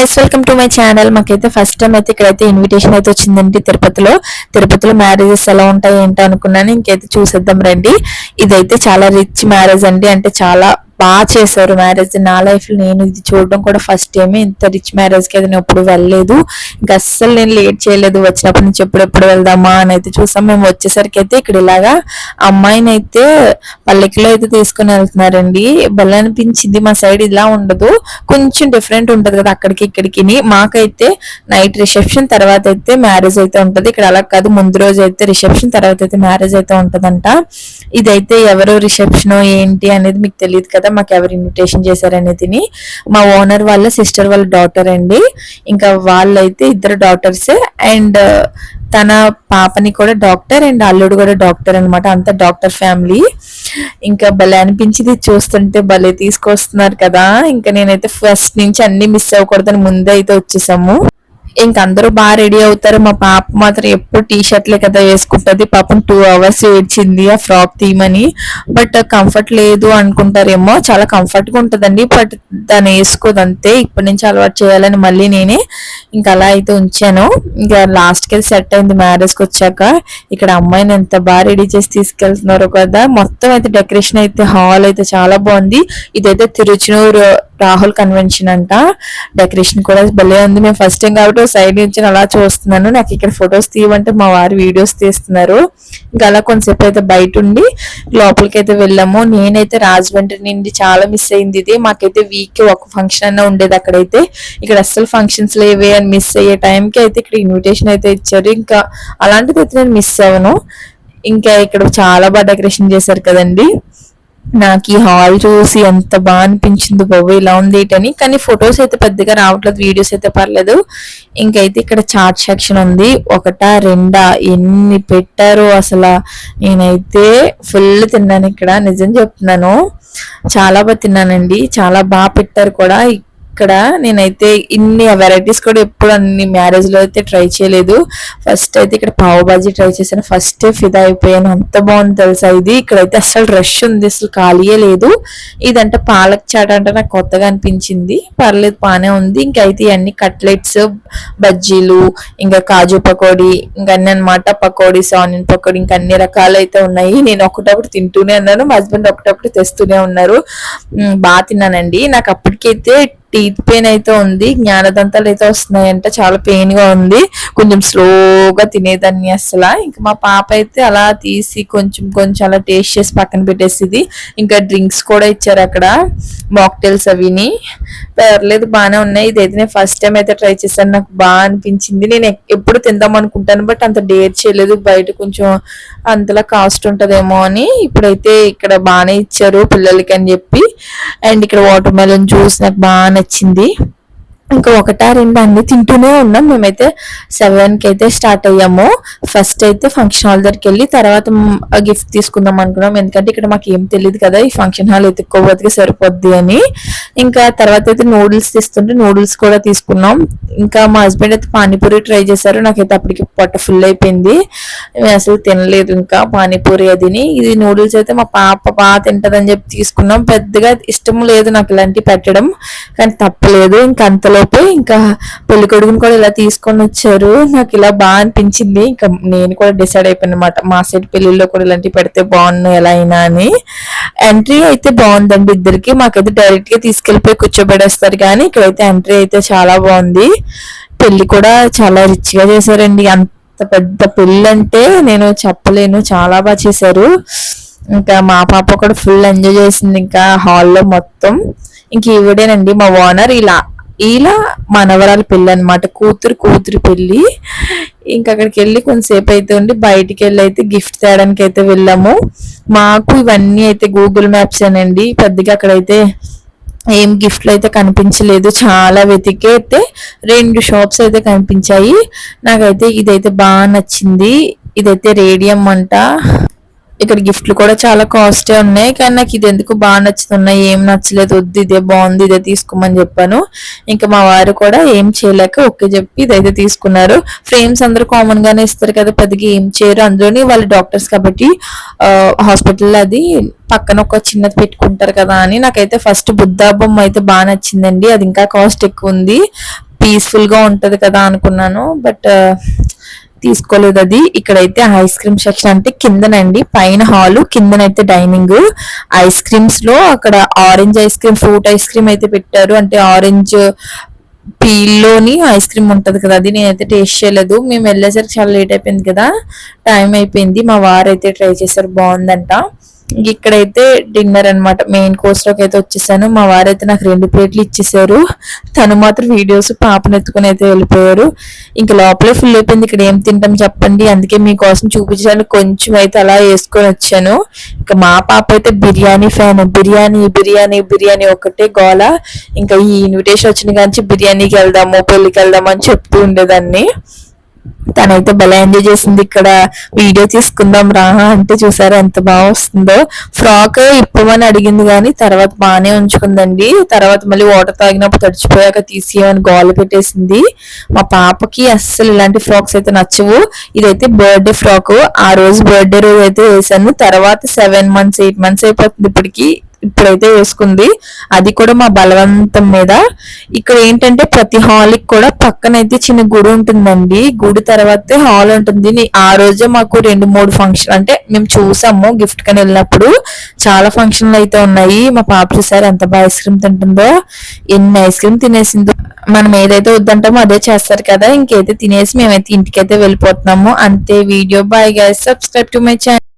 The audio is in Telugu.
Guys, welcome to my channel. మాకైతే ఫస్ట్ టైం అయితే ఇక్కడైతే ఇన్విటేషన్ అయితే వచ్చిందండి తిరుపతిలో మ్యారేజెస్ ఎలా ఉంటాయి ఏంటో అనుకున్నాను. ఇంకైతే చూసేద్దాం రండి. ఇదైతే చాలా రిచ్ మ్యారేజ్ అండి, అంటే చాలా బాగా చేశారు మ్యారేజ్. నా లైఫ్ లో నేను ఇది చూడడం కూడా ఫస్ట్ టైం. ఇంత రిచ్ మ్యారేజ్ కి అయితే నేను ఎప్పుడు వెళ్ళలేదు. ఇంకా అస్సలు నేను లేట్ చేయలేదు, వచ్చినప్పటి నుంచి ఎప్పుడెప్పుడు వెళ్దామా అని అయితే చూసాం. మేము వచ్చేసరికి అయితే ఇక్కడ ఇలాగా అమ్మాయిని అయితే పల్లెకిలో అయితే తీసుకుని వెళ్తున్నారండి. భలే అనిపించింది. మా సైడ్ ఇలా ఉండదు, కొంచెం డిఫరెంట్ ఉంటది కదా అక్కడికి ఇక్కడికి. మాకైతే నైట్ రిసెప్షన్ తర్వాత అయితే మ్యారేజ్ అయితే ఉంటది. ఇక్కడ అలా కాదు, ముందు రోజు అయితే రిసెప్షన్ తర్వాత అయితే మ్యారేజ్ అయితే ఉంటదంట. ఇదైతే ఎవరు రిసెప్షన్ ఏంటి అనేది మీకు తెలియదు కదా, మాకు ఎవరు ఇన్విటేషన్ చేశారనేది. మా ఓనర్ వాళ్ళ సిస్టర్ వాళ్ళ డాటర్ అండి. ఇంకా వాళ్ళైతే ఇద్దరు డాటర్స్ అండ్ తన పాపని కూడా డాక్టర్ అండ్ అల్లుడు కూడా డాక్టర్ అనమాట. అంత డాక్టర్ ఫ్యామిలీ. ఇంకా భలే అనిపించింది చూస్తుంటే, భలే తీసుకొస్తున్నారు కదా. ఇంకా నేనైతే ఫస్ట్ నుంచి అన్ని మిస్ అవ్వకూడదని ముందే అయితే వచ్చేసాము. ఇంక అందరూ బాగా రెడీ అవుతారు. మా పాప మాత్రం ఎప్పుడు టీ షర్ట్లే కదా వేసుకుంటది. పాపం 2 hours ఏడ్చింది ఆ ఫ్రాక్ తీయమని. బట్ కంఫర్ట్ లేదు అనుకుంటారేమో, చాలా కంఫర్ట్ గా ఉంటదండి. బట్ దాన్ని వేసుకోదు అంతే. ఇప్పటి నుంచి అలవాటు చేయాలని మళ్ళీ నేనే ఇంకా అలా అయితే ఉంచాను. ఇంకా లాస్ట్ కి సెట్ అయింది మ్యారేజ్ కి వచ్చాక. ఇక్కడ అమ్మాయిని ఎంత బాగా రెడీ చేసి తీసుకెళ్తున్నారు కదా. మొత్తం అయితే డెకరేషన్ అయితే హాల్ అయితే చాలా బాగుంది. ఇదైతే తిరుచునూరు రాహుల్ కన్వెన్షన్ అంట. డెకరేషన్ కూడా భలే ఉంది. మేము ఫస్ట్ టైం కాబట్టి సైడ్ నుంచి అలా చూస్తున్నాను. నాకు ఇక్కడ ఫొటోస్ తీయమంటే మా వారు వీడియోస్ తీస్తున్నారు. ఇంకా అలా కొంతసేపు అయితే బయట ఉండి లోపలికి అయితే వెళ్ళాము. నేనైతే రాజమండ్రి నుండి చాలా మిస్ అయింది ఇది. మాకైతే వీక్ ఒక ఫంక్షన్ అన్న ఉండేది అక్కడైతే. ఇక్కడ అస్సలు ఫంక్షన్స్ లేవే అని మిస్ అయ్యే టైంకి అయితే ఇక్కడ ఇన్విటేషన్ అయితే ఇచ్చారు. ఇంకా అలాంటిది అయితే నేను మిస్ అవ్వను. ఇంకా ఇక్కడ చాలా బాగా డెకరేషన్ చేశారు కదండి. నాకు ఈ హాల్ చూసి ఎంత బాగా అనిపించింది బాబు, ఇలా ఉంది ఏంటని. కానీ ఫొటోస్ అయితే పెద్దగా రావట్లేదు, వీడియోస్ అయితే పర్లేదు. ఇంకైతే ఇక్కడ చాట్ సెక్షన్ ఉంది. 1, 2 ఎన్ని పెట్టారు అసలు. నేనైతే ఫుల్ తిన్నాను ఇక్కడ, నిజం చెప్తున్నాను. చాలా బాగా తిన్నానండి, చాలా బాగా పెట్టారు కూడా. ఇక్కడ నేనైతే ఇన్ని వెరైటీస్ కూడా ఎప్పుడు అన్ని మ్యారేజ్ లో అయితే ట్రై చేయలేదు. ఫస్ట్ అయితే ఇక్కడ పావ్ బాజీ ట్రై చేశాను. ఫస్ట్ ఫిదా అయిపోయాను, అంత బాగుంది తెలుసా ఇది. ఇక్కడైతే అసలు రష్ ఉంది, అసలు ఖాళీయే లేదు. ఇదంటే పాలక్ చాట్ అంటే నాకు కొత్తగా అనిపించింది, పర్లేదు బాగానే ఉంది. ఇంకైతే ఇవన్నీ కట్లెట్స్, బజ్జీలు, ఇంకా కాజు పకోడీ, ఇంకా అన్ని అనమాట. పకోడీస్, ఆనియన్ పకోడీ, ఇంకా అన్ని రకాలు అయితే ఉన్నాయి. నేను ఒకటొకటి తింటూనే ఉన్నాను, మా హస్బెండ్ ఒకటొకటి తెస్తూనే ఉన్నారు. బాగా తిన్నానండి. నాకు అప్పటికైతే టీత్ పెయిన్ అయితే ఉంది, జ్ఞానదంతాలు అయితే వస్తున్నాయంట, చాలా పెయిన్ గా ఉంది. కొంచెం స్లోగా తినేదాన్ని అసలు. ఇంకా మా పాప అయితే అలా తీసి కొంచెం కొంచెం అలా టేస్ట్ చేసి పక్కన పెట్టేసింది. ఇంకా డ్రింక్స్ కూడా ఇచ్చారు అక్కడ, మాక్టైల్స్ అవిని. పర్లేదు బాగానే ఉన్నాయి. ఇదైతే నేను ఫస్ట్ టైం అయితే ట్రై చేశాను, నాకు బాగా అనిపించింది. నేను ఎప్పుడు తిందాం అనుకుంటాను బట్ అంత డేర్ చేయలేదు, బయట కొంచెం అంతలా కాస్ట్ ఉంటదేమో అని. ఇప్పుడైతే ఇక్కడ బాగానే ఇచ్చారు పిల్లలకి అని చెప్పి. అండ్ ఇక్కడ వాటర్ మెలన్ జ్యూస్ నాకు బాగా నచ్చింది. ఇంకా 1, 2 అన్ని తింటూనే ఉన్నాం. మేమైతే 7కి అయితే స్టార్ట్ అయ్యాము. ఫస్ట్ అయితే ఫంక్షన్ హాల్ దగ్గరికి వెళ్ళి తర్వాత గిఫ్ట్ తీసుకుందాం అనుకున్నాం. ఎందుకంటే ఇక్కడ మాకు ఏం తెలియదు కదా, ఈ ఫంక్షన్ హాల్ ఎత్తుక్కోబోతుగా సరిపోద్ది అని. ఇంకా తర్వాత అయితే నూడిల్స్ తీస్తుంటే నూడిల్స్ కూడా తీసుకున్నాం. ఇంకా మా హస్బెండ్ అయితే పానీపూరి ట్రై చేశారు. నాకైతే అప్పటికి పొట్ట ఫుల్ అయిపోయింది, మేము అసలు తినలేదు ఇంకా పానీపూరి అదిని. ఇది నూడిల్స్ అయితే మా పాప బాగా తింటదని చెప్పి తీసుకున్నాం. పెద్దగా ఇష్టం లేదు నాకు ఇలాంటివి పెట్టడం, కానీ తప్పలేదు. ఇంకా అంతలో ఇంకా పెళ్లి కొడుకుని కూడా ఇలా తీసుకొని వచ్చారు. నాకు ఇలా బాగా అనిపించింది. ఇంకా నేను కూడా డిసైడ్ అయిపోయాను అనమాట, మా సైడ్ పెళ్లిలో కూడా ఇలాంటివి పెడితే బాగున్నాయి ఎలా అయినా అని. ఎంట్రీ అయితే బాగుందండి ఇద్దరికి. మాకైతే డైరెక్ట్ గా తీసుకెళ్లిపోయి కూర్చోబెడేస్తారు, కానీ ఇక్కడైతే ఎంట్రీ అయితే చాలా బాగుంది. పెళ్లి కూడా చాలా రిచ్ గా చేశారండి. అంత పెద్ద పెళ్లి అంటే నేను చెప్పలేను, చాలా బాగా చేశారు. ఇంకా మా పాప కూడా ఫుల్ ఎంజాయ్ చేసింది ఇంకా హాల్లో మొత్తం. ఇంక ఈవిడేనండి మా ఓనర్. ఇలా మనవరాలు పెళ్ళి అనమాట, కూతురు పెళ్ళి. ఇంకా అక్కడికి వెళ్ళి కొంతసేపు అయితే ఉండి బయటికి వెళ్ళి అయితే గిఫ్ట్ తేయడానికి అయితే వెళ్ళాము. మాకు ఇవన్నీ అయితే గూగుల్ మ్యాప్స్ ఏనండి, పెద్దగా అక్కడైతే ఏం గిఫ్ట్లు అయితే కనిపించలేదు. చాలా వెతికి అయితే 2 షాప్స్ అయితే కనిపించాయి. నాకైతే ఇదైతే బాగా నచ్చింది. ఇదైతే రేడియం అంట. ఇక్కడ గిఫ్ట్లు కూడా చాలా కాస్టే ఉన్నాయి, కానీ నాకు ఇది ఎందుకు బాగా నచ్చుతున్నాయి, ఏం నచ్చలేదు, వద్దు ఇదే బాగుంది ఇదే తీసుకోమని చెప్పాను. ఇంకా మా వారు కూడా ఏం చేయలేక ఓకే చెప్పి ఇదైతే తీసుకున్నారు. ఫ్రేమ్స్ అందరూ కామన్ గానే ఇస్తారు కదా, పెద్దగా ఏం చేయరు. అందులోని వాళ్ళు డాక్టర్స్ కాబట్టి హాస్పిటల్ అది పక్కన ఒక చిన్నది పెట్టుకుంటారు కదా అని. నాకైతే ఫస్ట్ బుద్ధ బొమ్మ అయితే బాగా నచ్చిందండి, అది ఇంకా కాస్ట్ ఎక్కువ ఉంది. పీస్ఫుల్ గా ఉంటది కదా అనుకున్నాను. బట్ తీసుకోలేదు అది. ఇక్కడైతే ఐస్ క్రీమ్ సెక్షన్ అంటే కిందనండి, పైన హాల్, కిందనైతే డైనింగ్. ఐస్ క్రీమ్స్ లో అక్కడ orange ice cream, fruit ice cream అయితే పెట్టారు. అంటే ఆరెంజ్ పీల్ లోని ఐస్ క్రీమ్ ఉంటది కదా, అది నేనైతే టేస్ట్ చేయలేదు. మేము వెళ్ళేసరికి చాలా లేట్ అయిపోయింది కదా, టైం అయిపోయింది. మా వారు అయితే ట్రై చేశారు, బాగుందంట. ఇక్కడైతే డిన్నర్ అన్నమాట. మెయిన్ కోర్స్ లోకి అయితే వచ్చేసాను. మా వారైతే నాకు 2 ప్లేట్లు ఇచ్చేసారు. తను మాత్రం వీడియోస్ పాపను ఎత్తుకుని అయితే వెళ్ళిపోయారు. ఇంకా లోపలే ఫుల్ అయిపోయింది. ఇక్కడ ఏం తింటాం చెప్పండి, అందుకే మీకోసం చూపించడానికి కొంచెం అయితే అలా వేసుకొని వచ్చాను. ఇంకా మా పాప అయితే బిర్యానీ ఫ్యాన్, బిర్యానీ బిర్యానీ బిర్యానీ ఒకటే గోల. ఇంకా ఈ ఇన్విటేషన్ వచ్చిన కానీ బిర్యానీకి వెళ్దాము, పెళ్లికి వెళ్దాము అని చెప్తూ ఉండేదాన్ని. తనైతే భలే ఎంజాయ్ చేసింది. ఇక్కడ వీడియో తీసుకుందాం రా అంటే చూసారా ఎంత బాగా వస్తుందో. ఫ్రాక్ ఇప్పమని అడిగింది కానీ తర్వాత బాగానే ఉంచుకుందండి. తర్వాత మళ్ళీ వాటర్ తాగినప్పుడు తడిచిపోయాక తీసేయమని గోల పెట్టేసింది. మా పాపకి అస్సలు ఇలాంటి ఫ్రాక్స్ అయితే నచ్చవు. ఇదైతే బర్త్డే ఫ్రాక్. ఆ రోజు బర్త్డే రోజు అయితే వేసాను. తర్వాత 7 months 8 months అయిపోతుంది ఇప్పుడైతే వేసుకుంది. అది కూడా మా బలవంతం మీద. ఇక్కడ ఏంటంటే ప్రతి హాల్కి కూడా పక్కనైతే చిన్న గుడి ఉంటుందండి. గుడి తర్వాతే హాల్ ఉంటుంది. ఆ రోజే మాకు 2-3 ఫంక్షన్ అంటే మేము చూసాము గిఫ్ట్ కని వెళ్ళినప్పుడు. చాలా ఫంక్షన్లు అయితే ఉన్నాయి. మా పాప చూసారు ఎంత బాగా ఐస్ క్రీమ్ తింటుందో, ఎన్ని ఐస్ క్రీమ్ తినేసిందో. మనం ఏదైతే వద్దంటామో అదే చేస్తారు కదా. ఇంకైతే తినేసి మేమైతే ఇంటికైతే వెళ్ళిపోతున్నాము. అంతే video. Bye guys, subscribe to my channel.